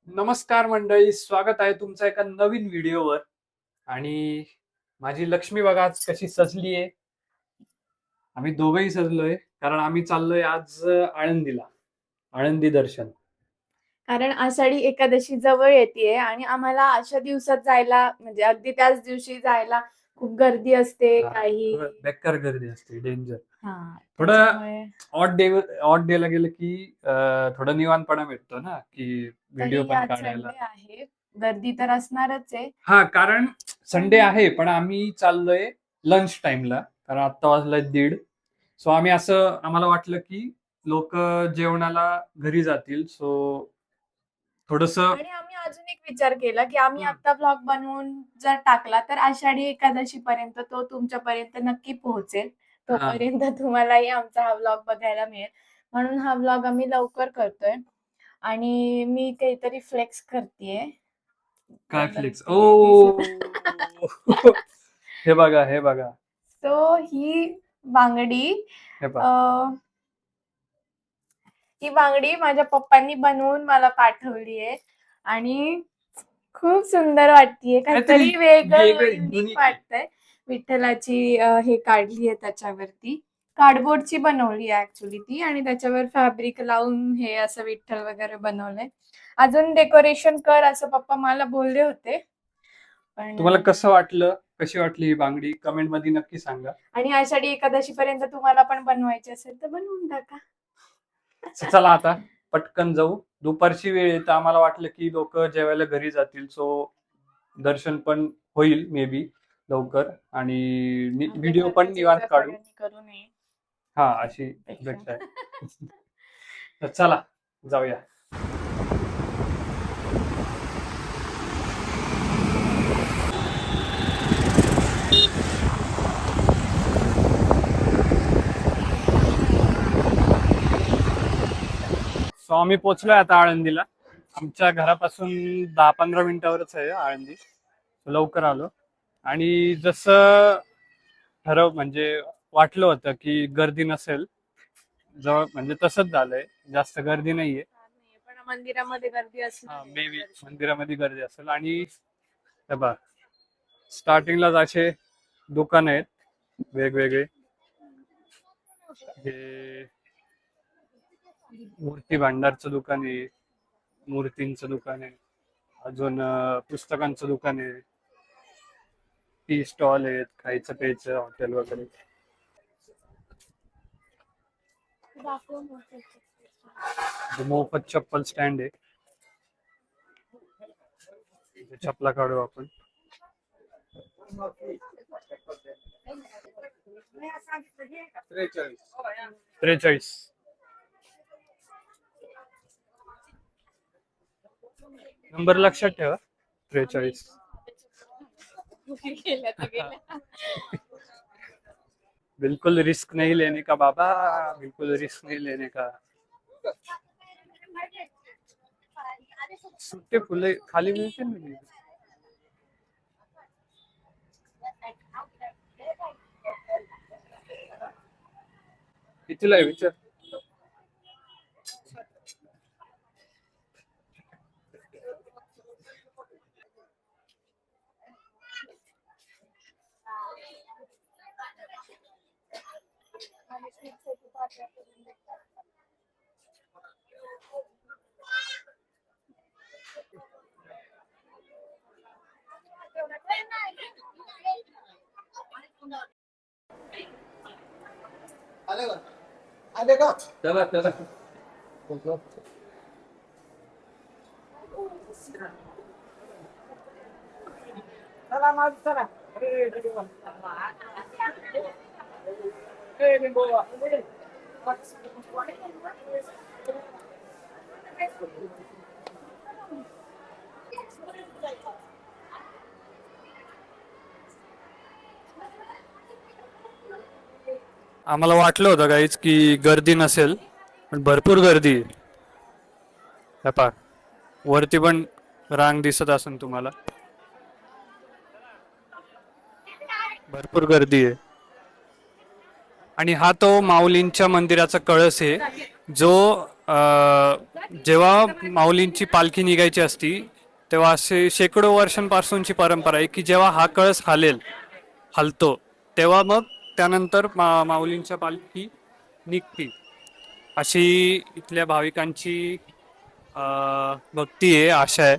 नमस्कार मंडळी, स्वागत आहे तुमचं एका नवीन व्हिडिओवर. आणि माझी लक्ष्मी बघा आज कशी सजली आहे. आम्ही दोघंही सजलोय कारण आम्ही चाललोय आज आळंदीला, आळंदी दर्शन. कारण आषाढी एकादशी जवळ येतेय आणि आम्हाला अशा दिवसात जायला म्हणजे अगदी त्याच दिवशी जायला खूप गर्दी असते काही. थोडं बेकार गर्दी असते, डेंजर. हा, थोडं त्याच्यामुळे ऑड डेला गेलं की थोडं निवांतपणा भेटतो ना, की व्हिडिओ तरी पण आज काढायला. संडे आहे, गर्दी तर असणारच आहे. हा, कारण संडे पण आहे पण आम्ही चाललोय लंच टाइमला, कारण आता वाजलाय 1:30. सो आम्ही असं आम्हाला वाटलं की लोक जेवणाला घरी जातील, सो थोडस. आणि आम्ही अजून एक विचार केला की आम्ही आता ब्लॉग बनवून जर टाकला तर आषाढी एकादशी पर्यंत तो तुमच्यापर्यंत नक्की पोहोचेल. हा, तोपर्यंत तुम्हालाही आमचा हा ब्लॉग बघायला मिळेल. म्हणून हा ब्लॉग आम्ही लवकर करतोय. आणि मी काहीतरी फ्लेक्स करतेय. काय जर फ्लेक्स ते दिसत हे बघा, हे बघा. सो ही बांगडी हे अ, पहा. ही बांगडी माझ्या पप्पांनी बनवून मला पाठवली आहे आणि खूप सुंदर वाटतेय. काहीतरी काहीतरी वेगळं वेगळं युनिक युनिक आहे. वाटतंय. विठ्ठलाची हे काढली आहे त्याच्यावरती. कार्डबोर्डची बनवली आहे ऍक्च्युली ती आणि त्याच्यावर फॅब्रिक लावून हे असं विठ्ठल वगैरे बनवलंय. अजून डेकोरेशन कर असं पप्पा मला बोलले होते. पण तुम्हाला कसं वाटलं, कशी वाटली ही बांगडी, कमेंट मध्ये नक्की सांगा. आणि आषाढी एकादशी पर्यंत तुम्हाला पण बनवायची असेल तर बनवून टाका. चला आता पटकन जाऊ. दुपारची वेळ आहे तर आम्हाला वाटलं की लोक जेवायला घरी जातील, सो दर्शन पण होईल मे बी लवकर आणि व्हिडिओ पण आपल्यासारख्याच निवांत विचार काढू. सगळ्यांनी करू नये हा, अशी पेक्षा. अपेक्षा आहे. तर चला जाऊया. सो आम्ही पोहोचलोय आता आळंदीला. आमच्या घरापासून 10-15 मिनिटावरच आहे आळंदी. लवकर आलो आणि जसं म्हणजे वाटलं होतं की गर्दी नसेल जवळ, म्हणजे तसंच झालंय. जास्त गर्दी नाहीये. पण मंदिरामध्ये गर्दी असणार हा, आहे मे बी दर्शन घ्यायला. मंदिरामध्ये गर्दी असेल. आणि हे बघ, स्टार्टिंगलाच असे दुकान आहेत वेगवेगळे. हे मूर्ती भांडारचं दुकान आहे, मूर्तींचं दुकान आहे, अजून पुस्तकांचं दुकान आहे, टी स्टॉल आहेत, खायचं प्यायचं हॉटेल वगैरे. दाखव मोठं. मोफत चप्पल स्टँड आहे, इथे चपला काढू आपण. 43. नंबर लक्षात ठेवा, 43. गेल्या तर गेल्या. बिल्कुल रिस्क नहीं लेने का बाबा, बिल्कुल रिस्क नहीं लेने का. सुट्टे फुले खाली मिळते ना. कितीला आहे विचार. आले का? चला चला. चला माझ चला. आम्हाला वाटलं होतं काहीच की गर्दी नसेल, पण भरपूर गर्दी आहे. हे पहा, वरती पण रांग दिसत असेल तुम्हाला, भरपूर गर्दी आहे. आणि हा तो माऊलींच्या मंदिराचा कळस आहे जो जेव्हा माऊलींची पालखी निघायची असती तेव्हा असे शेकडो वर्षांपासूनची परंपरा आहे की जेव्हा हा कळस हलतो तेव्हा मग त्यानंतर माऊलींच्या पालखी निघती, अशी इथल्या भाविकांची भक्ती आहे, आशा आहे.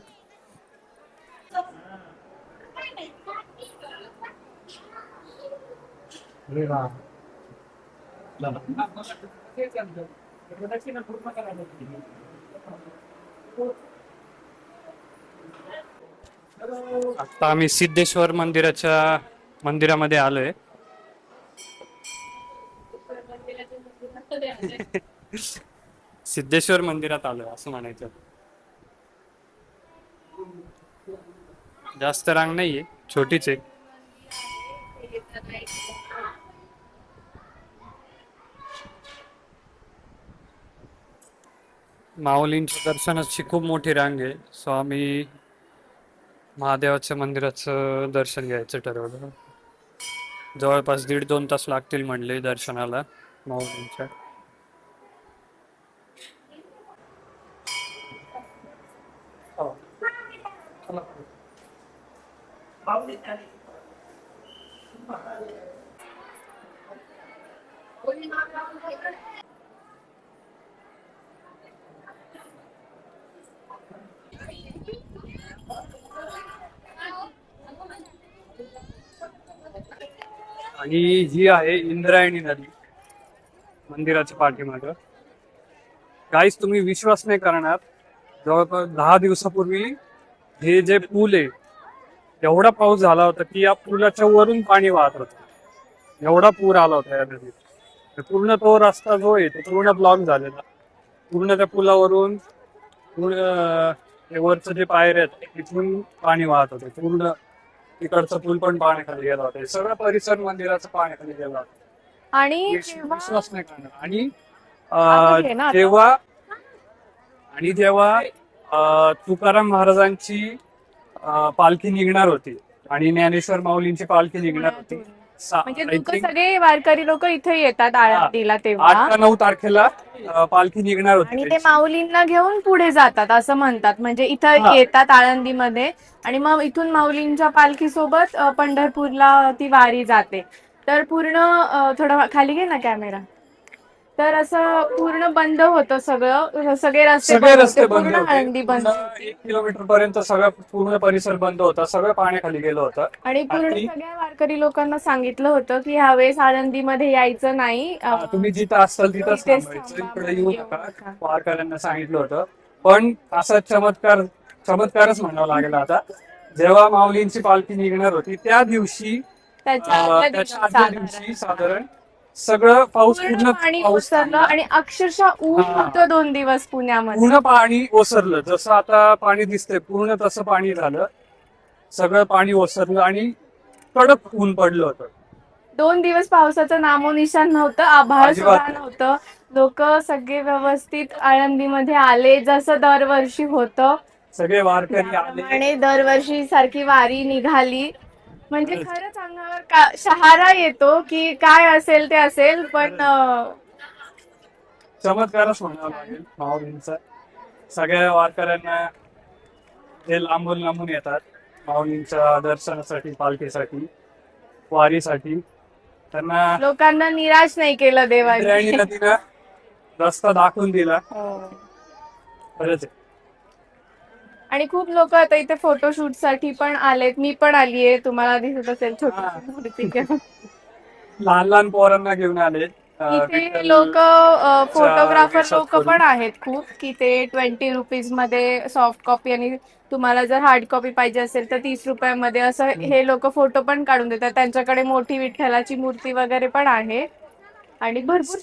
आता आम्ही सिद्धेश्वर मंदिरामध्ये आलोय. सिद्धेश्वर मंदिरात आलोय असं म्हणायचं. जास्त रांग नाहीये, छोटीच आहे. माऊलींच्या दर्शनाची खूप मोठी रांग आहे. सो आम्ही महादेवाच्या मंदिराचं दर्शन घ्यायचं ठरवलं. जवळपास 1.5-2 तास लागतील म्हणले दर्शनाला माऊलींच्या. आणि ही आहे इंद्रायणी नदी मंदिराच्या पाठीमागं. काहीच तुम्ही विश्वास नाही करणार, जवळपास 10 दिवसापूर्वी हे जे पूल आहे एवढा पाऊस झाला होता की या पुलाच्या वरून पाणी वाहत होतं. एवढा पूर आला होता या नदीत. पूर्ण तो रस्ता जो आहे तो पूर्ण ब्लॉक झालेला. पूर्ण त्या पुलावरून वरचं जे पायऱ्या आहेत तिथून पाणी वाहत होते. पूर्ण तिकडचा पूल पण पाण्याखाली गेला होता. सगळं परिसर मंदिराचं पाण्याखाली गेला होता. आणि विश्वास नाही करणार. आणि आपण घे ना आता. जेव्हा तुकाराम महाराजांची पालखी निघणार होती आणि ज्ञानेश्वर माऊलींची पालखी निघणार होती, म्हणजे लोक सगळे वारकरी लोक इथे येतात आळंदीला 8 तेव्हा, का 9 तारखेला पालखी निघणार होती आणि ते त्यांची. माऊलींना घेऊन पुढे जातात असं म्हणतात. म्हणजे इथं येतात आळंदीमध्ये आणि मग इथून माऊलींच्या पालखी सोबत पंढरपूरला ती वारी जाते. तर पूर्ण थोडं खाली घे ना कॅमेरा. तर असं पूर्ण बंद होतं सगळे सगळे रस्ते रस्ते बंद पूर्ण होते. आळंदी बंद पूर्ण होती. 1 किलोमीटर पर्यंत सगळं पूर्ण परिसर बंद होता. सगळं पाण्याखाली गेलं होतं. आणि पूर्ण सगळ्या वारकरी लोकांना सांगितलं होतं की ह्यावेळेस आळंदीमध्ये यायचं नाही. तुम्ही जिथं असाल तिथंच तिथेच थांबायचं, थांबा, इकडे येऊ येऊ नका, नका. वारकऱ्यांना सांगितलं होतं. पण असा चमत्कारच म्हणावा लागेल आता. जेव्हा माऊलींची पालखी निघणार होती त्या दिवशी, त्याच्या आदल्या त्याच्या दिवशी साधारण सगळं पूर्ण पाणी ओसरलं आणि अक्षरशः ऊन होतं 2 दिवस पुण्यामध्ये. पूर्ण पाणी ओसरलं. जसं आता पाणी दिसतंय पूर्ण तसं पाणी झालं. सगळं पाणी ओसरलं आणि कडक ऊन पडलं होतं. 2 दिवस पावसाचं नामोनिशाण नव्हतं, आभाळ अजिबात सुद्धा नव्हतं. लोक सगळे व्यवस्थित आळंदीमध्ये आले जसं दरवर्षी होतं. सगळे वारकरी आले आणि दरवर्षी सारखी वारी निघाली. म्हणजे खरंच अंगावर शहारा येतो की काय असेल ते असेल, पण चमत्कारच म्हणावा लागेल माऊलींचा. सगळ्या वारकऱ्यांना जे लांबून लांबून येतात माऊलींच्या दर्शनासाठी, पालखीसाठी, वारीसाठी, त्यांना लोकांना निराश नाही केलं देवाने. इंद्रायणी नदीनं रस्ता दाखवून दिला. खरंच आहे. आणि खूप लोक आता इथे फोटोशूट साठी पण आलेत. मी पण आलीये, तुम्हाला दिसत असेल छोटी मूर्ती घेऊन. लहान लहान पोरांना घेऊन आले. इथे लोक फोटोग्राफर लोक पण आहेत खूप, की ते 20 रुपीज मध्ये सॉफ्ट कॉपी आणि तुम्हाला जर हार्ड कॉपी पाहिजे असेल तर 30 रुपयामध्ये असं हे लोक फोटो पण काढून देतात. त्यांच्याकडे मोठी विठ्ठलाची मूर्ती वगैरे पण आहे आणि भरपूर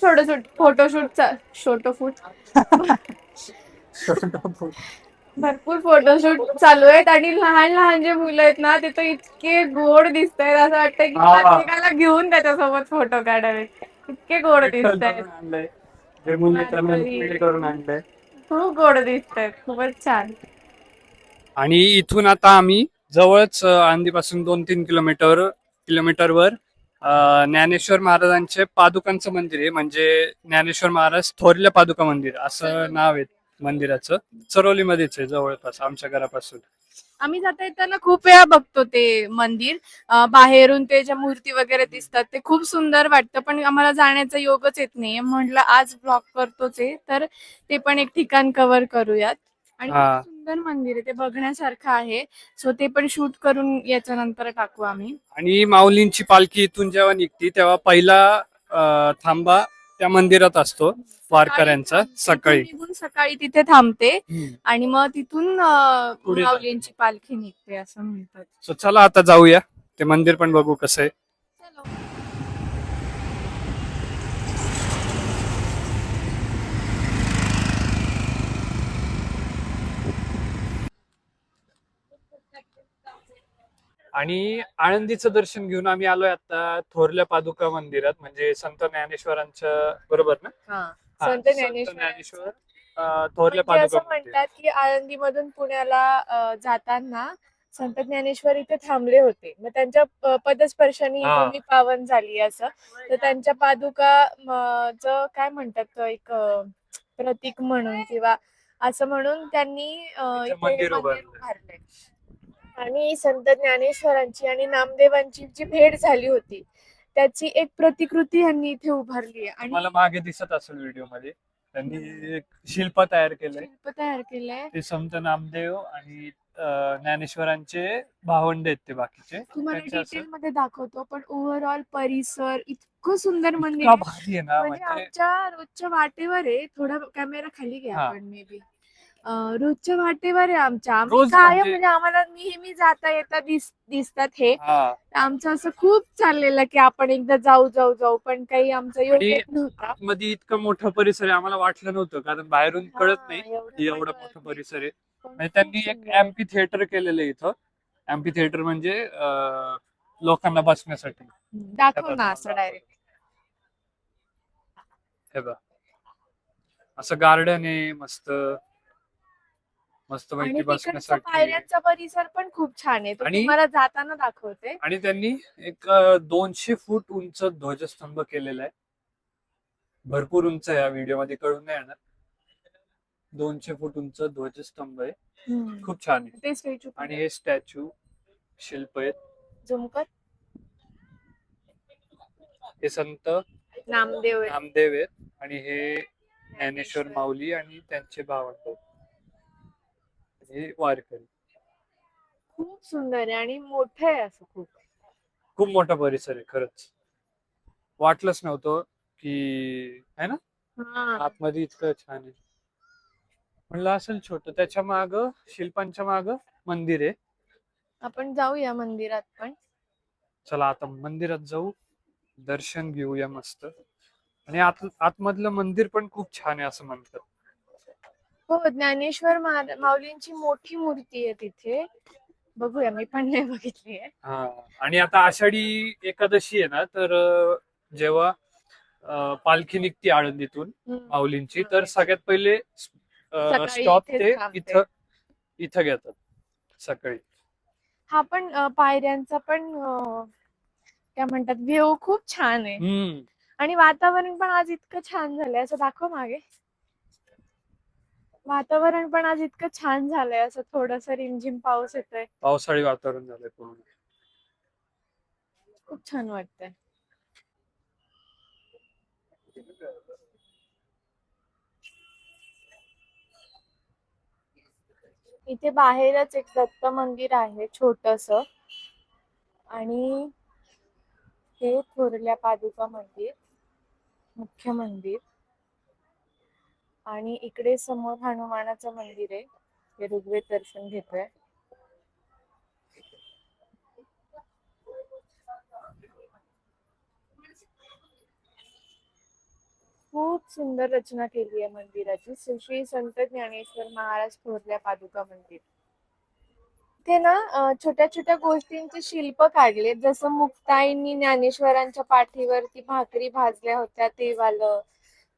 भरपूर फोटोशूट चालू आहेत. आणि लहान लहान जे मुलं आहेत ना ते तर इतके गोड दिसत आहेत, असं वाटतं की प्रत्येकाला घेऊन त्याच्यासोबत फोटो काढावे. इतके गोड दिसत आहेत, खूप गोड दिसत आहेत, खूपच छान. आणि इथून आता आम्ही जवळच आळंदीपासून 2-3 किलोमीटरवर ज्ञानेश्वर महाराजांचे पादुकांचं मंदिर आहे, म्हणजे ज्ञानेश्वर महाराज थोरल्या पादुका मंदिर असं नाव आहे मंदिराचं. चरोलीमध्येच आहे, जवळपास आमच्या घरापासून. आम्ही जाता येताना खूप वेळा बघतो ते मंदिर. बाहेरून ते ज्या मूर्ती वगैरे दिसतात ते खूप सुंदर वाटतं, पण आम्हाला जाण्याचा योगच येत नाहीये. म्हटलं आज ब्लॉग करतोच आहे तर ते पण एक ठिकाण कव्हर करूयात. आणि हा. खूप सुंदर मंदिर आहे, ते बघण्यासारखं आहे. सो ते पण शूट करून याच्या नंतर टाकू आम्ही. आणि माऊलींची पालखी इथून जेव्हा निघते तेव्हा पहिला थांबा त्या मंदिरात असतो वारकऱ्यांचा सकाळी. इथून निघून सकाळी तिथे थांबते हम्म. आणि मग तिथून पुढे माऊलींची पालखी निघते असं म्हणतात. So, चला आता जाऊया, ते मंदिर पण बघू कसं आहे. चलो. आणि आळंदीचं दर्शन घेऊन आम्ही आलोय आता थोरल्या पादुका मंदिरात, म्हणजे संत ज्ञानेश्वरांच्या, बरोबर ना? हा, हा, संत ज्ञानेश्वर ज्ञानेश्वर. थोरल्या म्हणजे असं पादुका मंदिर. म्हणतात की आळंदीमधून पुण्याला जाताना संत ज्ञानेश्वर इथे थांबले होते. मग त्यांच्या पदस्पर्शाने ही हा. भूमी पावन झाली असं. तर त्यांच्या पादुका च काय म्हणतात तो एक प्रतीक म्हणून किंवा असं म्हणून त्यांनी इथे हे मंदिर मंदिर उभारलंय. उभारलंय. आणि संत ज्ञानेश्वरांची आणि नामदेवांची जी भेट झाली होती त्याची एक प्रतिकृती यांनी इथे उभारली आहे. आणि मला मागे दिसत असेल व्हिडिओ मध्ये, त्यांनी एक शिल्प तयार केलंय. शिल्प तयार केलंय. ते संत नामदेव आणि ज्ञानेश्वरांचे भावंड आहेत ते बाकीचे. तुम्हाला त्यांच्या असं डिटेल मध्ये दाखवतो, पण ओव्हरऑल परिसर इतकं सुंदर मंदिर इतका आहे. भारी आहे ना, म्हणजे म्हणजे आमच्या रोजच्या वाटेवर आहे. थोडा कॅमेरा खाली घ्या हा. आपण मे बी. रोजच्या वाटेवर आहे आमच्या. आम्ही रोज काय म्हणजे म्हणजे आम्हाला नेहमी जाता येता दिसतात हे. हा. आमचं असं खूप चाललेलं की आपण एकदा जाऊ जाऊ जाऊ, पण काही आमचा योग आणि येत नव्हता. आतमध्ये इतकं मोठं परिसर आहे आम्हाला वाटलं नव्हतं, कारण बाहेरून कळत नाही की एवढं एवढं पण मोठं कळत नाही. परिसर आहे. पण म्हणजे खूप त्यांनी एक सुंदर आहे. एम्पी थिएटर केलेलं आहे इथं. एम्पी थिएटर म्हणजे लोकांना बसण्यासाठी. दाखव हे ना बघ, असं डायरेक्ट. हे बघ, असं गार्डन आहे मस्त मस्त आणि पैकी तिकडचा बसण्यासाठी. पायऱ्यांचा परिसर पण खूप छान आहे. तो आणि तुम्हाला जाताना दाखवते. आणि त्यांनी एक 200 फूट उंच ध्वजस्तंभ केलेला आहे. भरपूर उंच आहे, या व्हिडिओ मध्ये कळून नाही येणार. 200 फूट उंच ध्वजस्तंभ आहे, खूप छान आहे. ते स्टॅच्यू आणि हे स्टॅच्यू शिल्प आहेत. झुमकर हे संत नामदेव आहे. नामदेव आहेत आणि हे ज्ञानेश्वर माऊली आणि त्यांचे भावंड, हे वारकरी. खूप सुंदर आहे आणि मोठं आहे असं खूप. खूप मोठा परिसर आहे खरंच, वाटलंच नव्हतं की है ना हा. आतमध्ये इतकं छान आहे. म्हणलं असेल छोट, त्याच्या माग शिल्पांच्या माग मंदिर आहे. आपण जाऊया मंदिरात पण. चला आता मंदिरात जाऊ, दर्शन घेऊया मस्त. आणि आतमधलं मंदिर पण खूप छान आहे असं म्हणतात. हो, ज्ञानेश्वर माऊलींची मोठी मूर्ती आहे तिथे. बघूया, मी पण नाही बघितली आहे. हा. आणि आता आषाढी एकादशी आहे ना, तर जेव्हा पालखी निघते आळंदीतून माऊलींची, तर सगळ्यात पहिले सकाळी स्टॉप इथेच ते थांबते. इथं घेतात सकाळी. हा, पण पायऱ्यांचा पण काय म्हणतात व्ह्यू खूप छान आहे. आणि वातावरण पण आज इतकं छान झालंय, असं दाखव मागे. वातावरण पण आज इतकं छान झालंय, असं थोडस रिमझिम पाऊस येतोय. पावसाळी वातावरण झालंय पूर्ण. खूप छान वाटतंय. इथे बाहेरच एक दत्त मंदिर आहे छोटस, आणि हे थोरल्या पादुका मंदिर, मुख्य मंदिर. आणि इकडे समोर हनुमानाचं मंदिर आहे, हे ऋग्वेद दर्शन घेतोय. खूप सुंदर रचना केली आहे मंदिराची. श्री संत ज्ञानेश्वर महाराज थोरल्या पादुका मंदिर. ते ना छोट्या छोट्या गोष्टींचे शिल्प काढले, जसं मुक्ताईंनी ज्ञानेश्वरांच्या पाठीवरती भाकरी भाजल्या होत्या ते वालं.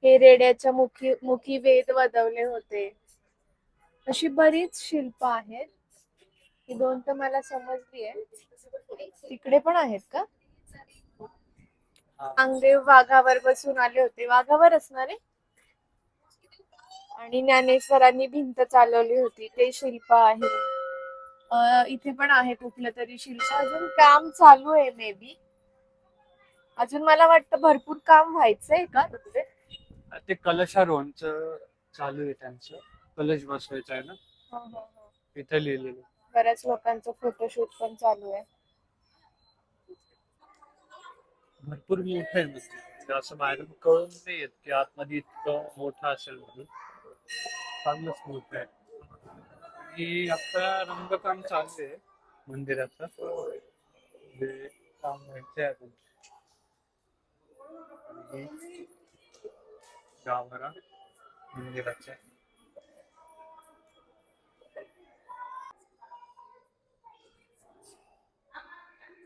हे रेड्याच्या मुखी वेद वदवले होते. अशी बरीच शिल्प आहेत. ही दोन तर मला समजली आहे. तिकडे पण आहेत का? नांगदेव वाघावर बसून आले होते. वाघावर असणार आहे. आणि ज्ञानेश्वरांनी भिंत चालवली होती ते शिल्प आहे. इथे पण आहे कुठलं तरी शिल्प. अजून काम चालू आहे मे बी. अजून मला वाटतं भरपूर काम व्हायचंय का तिथे? ते कलशारोहणचं चालू आहे त्यांचं. कलश बसवायचं आहे ना, हो, हो, हो. इथे लिहिलेलं. बऱ्याच लोकांचं फोटोशूट पण चालू आहे. भरपूर मोठं आहे म्हणजे. म्हणजे असं बाहेरून कळून नाही येत की आतमध्ये इतकं मोठं असेल म्हणून. चांगलंच मोठं आहे. आणि आता रंगकाम चालू आहे मंदिराचं. म्हणजे काम व्हायचंय अजून. आणि गाभारा मंदिराचे.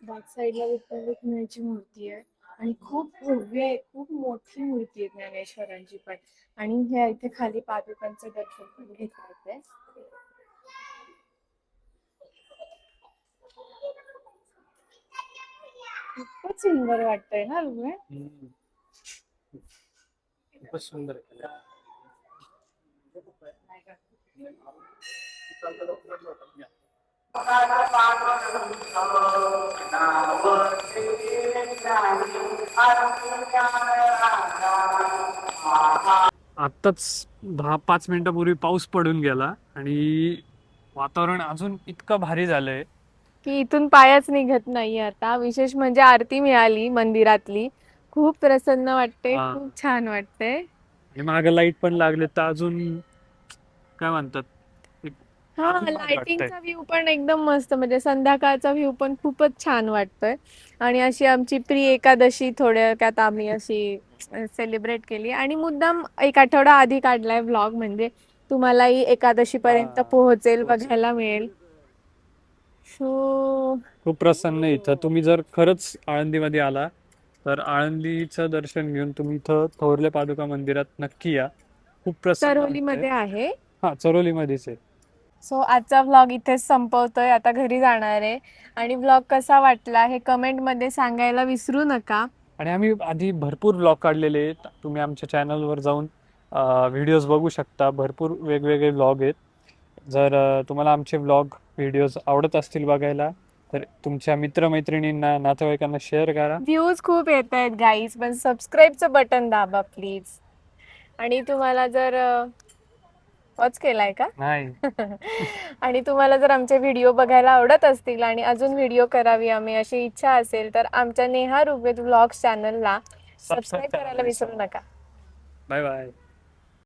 बॅक साईडला विठ्ठल रुक्मिणीची मूर्ती आहे आणि खूप भव्य आहे. खूप मोठी मूर्ती आहे ज्ञानेश्वरांची पण. आणि हे इथे खाली पादुकांचं दर्शन पण घेता येते. खूपच सुंदर वाटतंय ना रुग्ण. हम्म. खूपच सुंदर आहे. आत्ताच 10-5 मिनिटापूर्वी पाऊस पडून गेला आणि वातावरण अजून इतकं भारी झालंय. की इथून पायच निघत नाही आता. विशेष म्हणजे आरती मिळाली मंदिरातली. खूप प्रसन्न वाटते. हा. खूप छान वाटते. आणि मागे लाईट पण लागले तर अजून काय म्हणतात, एक हा, अजून भारी वाटतंय. लाइटिंगचा व्ह्यू पण एकदम मस्त. म्हणजे संध्याकाळचा व्ह्यू पण खूपच छान वाटतोय. आणि अशी आमची प्री एकादशी थोड्यात आम्ही अशी सेलिब्रेट केली. आणि मुद्दाम एक आठवडा आधी काढलाय व्लॉग. म्हणजे तुम्हालाही एकादशी पर्यंत हा, पोहोचेल, पोहोचेल. बघायला मिळेल. सो खूप प्रसन्न आहे इथं. तुम्ही जर खरंच आळंदीमध्ये आला तर आळंदीचं दर्शन घेऊन तुम्ही इथं थोरले पादुका मंदिरात नक्की या. खूप प्रसन्न वाटतंय. चरोलीमध्ये आहे. हा, चरोलीमध्येच आहे. सो आजचा व्लॉग इथेच संपवतोय. आता घरी जाणार आहे. आणि व्लॉग कसा वाटला हे कमेंट मध्ये सांगायला विसरू नका. आणि आम्ही आधी भरपूर व्लॉग काढलेले आहेत. तुम्ही आमच्या चॅनलवर जाऊन व्हिडिओज बघू शकता. भरपूर वेगवेगळे व्लॉग आहेत. जर तुम्हाला आमचे व्लॉग व्हिडिओज आवडत असतील बघायला तर तुमच्या मित्रमैत्रिणींना, नातेवाईकांना शेअर करा. व्ह्यूज खूप येत आहेत गाईज, पण सबस्क्राईबचं बटन दाबा प्लीज. आणि तुम्हाला जर वॉच केलाय का? नाही. आणि तुम्हाला जर आमचे व्हिडिओ बघायला आवडत असतील आणि अजून व्हिडिओ करावी आम्ही अशी इच्छा असेल तर आमच्या नेहा ऋग्वेद व्लॉग्स चॅनलला सबस्क्राईब करायला विसरू नका. Bye bye.